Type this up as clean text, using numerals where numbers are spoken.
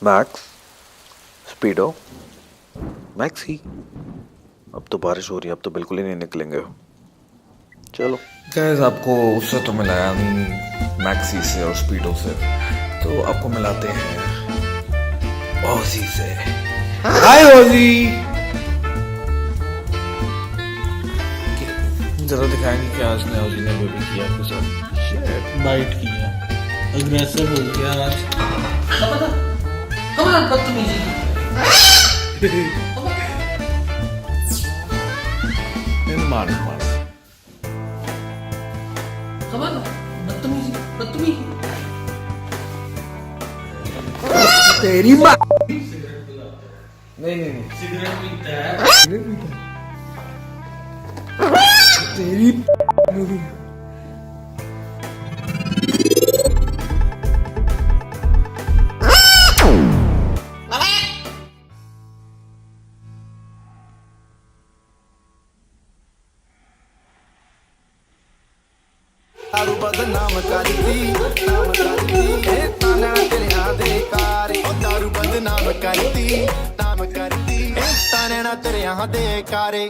Max, स्पीडो, maxi. अब तो बारिश हो रही है, अब तो बिल्कुल ही नहीं निकलेंगे। चलो गैस, आपको उससे तो मिलाया नहीं, मैक्सी से और स्पीडो से, तो आपको मिलाते हैं ओजी से। हाय ओजी, जरा दिखाएंगे क्या आज ने ओजी ने बेबी किया आपके साथ। बाइट किया, अग्रेसिव हो गया आज। कमाल बदतमीजी। मार कमाल बदतमीजी बदतमीजी। तेरी माँ। नहीं सिगरेट पीता है। तेरी दारू बदनाम करती ताना तेरिया दे कार दारू बदनाम करती नाम करती ताने ना तेरिया दे कारे